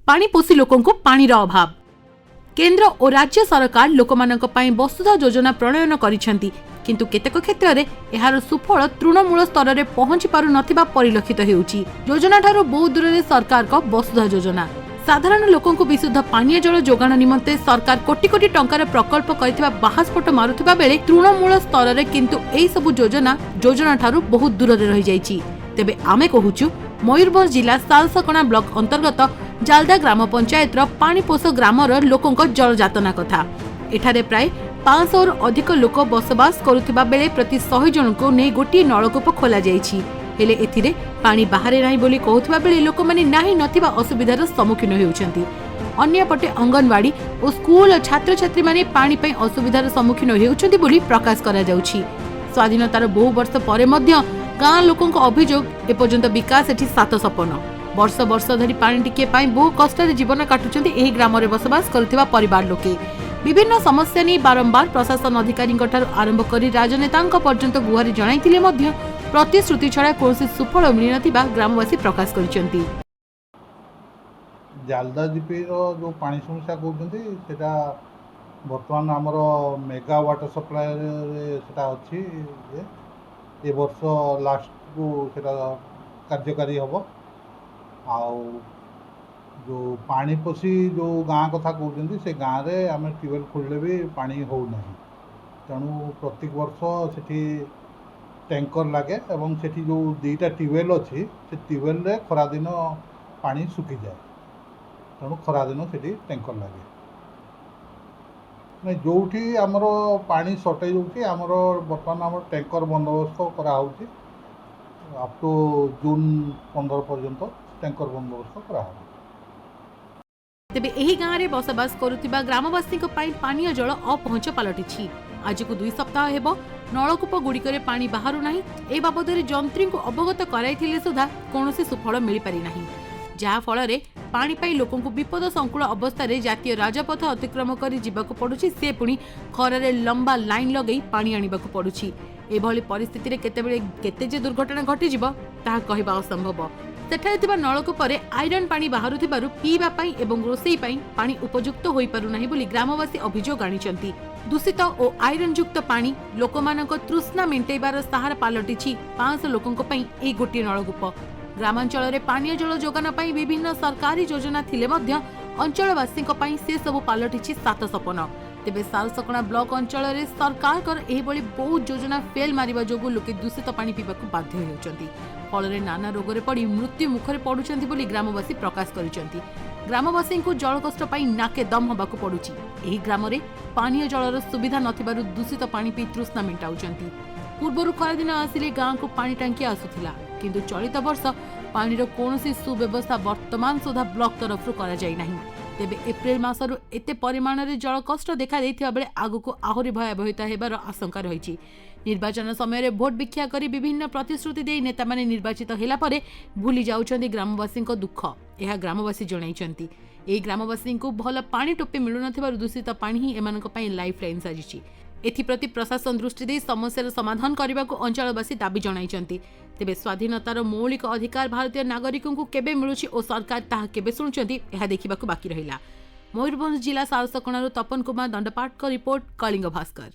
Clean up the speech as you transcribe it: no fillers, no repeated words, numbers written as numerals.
पाणीपोषी लोकों को पानी अभाव। केंद्र और राज्य सरकार लोकमानक पई वसुधा योजना प्रणयन करिसेंती, किंतु केतेक क्षेत्र में एहार सुफल तृणमूल स्तर में पहुंची पारु नथिबा परिलक्षित हेउची। योजना ठारू बहुत दूर में सरकार को वसुधा योजना साधारण लोकों को विशुद्ध पानीय जल जोगाण निमंते सरकार कोटी कोटी टंकार प्रकल्प करथिबा बाहास्फोट मारुथिबा बेले तृणमूल स्तर में किंतु एई सबु योजना ठारू बहुत दूर में रही जाइछि। तेबे आमे कहूछु मयूरभंज जिला सालसकणा ब्लॉक अंतर्गत जालदा ग्राम पंचायत पाणीपोष ग्रामर लोकों जल जातना कथा। एठारे प्राय 500 अधिक लोक बसवास करुथिबा बेले प्रति 100 जन को नै गोटी नलकूप खोला जाइछि। हेले एथिरे पानी बाहरे नाही बोली कहउथिबा बेले लोकमाने नाही नथिबा असुविधार सम्मुखीन हेउछन्ति। अन्यपटे अंगनवाड़ी और स्कूल छात्र छात्री माने पानी पई असुविधार सम्मुखीन हेउछन्ति बोली प्रकाश करा जाउछि। स्वाधीनतार बहु वर्ष परे मध्य गाँ लोकों अभियोग एपर्यंत विकास एठी सात सपन। वर्ष वर्ष धरी पानी टिके पाई बहु कष्ट जीवन काटुचन्ति एही ग्राम रे बसवास करुथिबा परिवार लोके। विभिन्न समस्या नहीं बारंबार प्रशासन अधिकारी आरंभ कर राजनेता पर्यंत गुहारी जणाइथिले मध्य प्रतिश्रुति छड़ा कौन सुफल मिल नथिबा ग्रामवासी प्रकाश करिसेंति। जालदा जीपी जो पानी समस्या कहते सेटा बर्तमान आमर मेगा वाटर सप्लाय सेटा अच्छी ए वर्ष लास्ट को सेटा कार्यकारी हम आउ जो पानी पोषी जो गाँ कथा कहते से गाँव में आम ट्यूबवेल खोलिले भी पानी होना तेणु प्रत्येक वर्ष से टैंकर लगे और से जो दुईटा ट्यूबवेल अच्छी से ट्यूबवेल रे खरा दिन पानी सुखी जाए तेणु खरा दिन से टैंकर लगे नहीं जो आमर पानी सर्टेज होती आमर बर्तमान आम टैंकर बंदोबस्त कराऊँगी अप टू जून 15 पर्यंत टैंकर बंदोबस्त करा। तेबे एही गाँव में बसवास करुथिबा ग्रामवासी पानीय जल अपहुंच पलटिछि। आज को 2 सप्ताह हेबो नलकूप गुड़िकरे पानी बाहरु नाही। ए बाबदरे जंत्री को अवगत कराइथिले सुधा कोनोसी सुफल मिल पारि नाही, जहा फल रे पानी पाई लोकों को विपद संकुल अवस्था रे जातीय राजपथ अतिक्रम करी जीवाकु पडुछि। से पुणी खरारे लंबा लाइन लगई पानी आनिबाकु पडुछि। एभली परिस्थिति रे केतेबेले केते जे दुर्घटना घटी जिवो ताहा कहिबा असंभव। सेठारे थिबा नलकूपरे आयरन पानी बाहरुथिबारु पीबा पाई एवं रोषेई पाई पानी उपयुक्त होई पारु नाही बोली ग्रामवासी अभियोग आनिचंती। दूषित और आयरन युक्त पानी लोकमानक तृष्णा मेंटेबार सहारा पालटिछि 500 लोकंक पई ए गोटी नलकूप। ग्रामांचल रे पानीय जल जोगान पई विभिन्न सरकारी योजना थिले मध्य अंचलवासीक पई से सब पालटिछि सात सपन। तेबे सालसकणा ब्लॉक अंचल रे सरकार कर एही बळी बहुत योजना फेल मारिबा जोगु लोके दूषित पानी पीबाकू बाध्य हेउचंती। फल रे नाना रोग रे पड़ी मृत्यु मुखरे पडुचंती बोली ग्रामवासी प्रकाश करिसंती। ग्रामवासी को जल कष्ट पाई नाके दम हबाकू पडुची। एही ग्राम रे पानीय जलर सुविधा नथिबारु दूषित पानी पी तृष्णा मेंटाउचंती। पूर्वरु खरा दिन आसिले गाँ को पानी टांकी आसुथिला, किंतु चलित वर्ष पानीर कौनसी सुव्यवस्था वर्तमान सुधा ब्लॉक तरफ करा जाई नाही। तेबे एप्रिल मासरु एते परिमाण रे जल कष्ट देखा देथिबा बेले आगुको आहुरी भयावहता हेबार आशंका रहिछि। निर्वाचन समय रे भोट भिक्षा करी विभिन्न प्रतिश्रुति देई नेता माने निर्वाचित हेला परे भूली जाउछन्ती ग्रामवासी को दुख। यह ग्रामवासी जणाइछन्ती ए ग्रामवासी को भल पानी टोपे मिलु नथिबारु दूषित पानी ही एमानक पई लाइफ लाइन साजिछि। एथिप्रति प्रशासन दृष्टि दे समस्यार समाधान करने को अंचलवासी दाबी जणाइछन्ती। तेबे स्वाधीनतार मौलिक अधिकार भारतीय नागरिकों को केबे मिलुछि और सरकार ताहा केबे सुनुछन्ती एहा देखिबाकू बाकी रहिला। मयूरभंज जिला सालसकणारू तपन कुमार दंडपाटक रिपोर्ट, कलिंग भास्कर।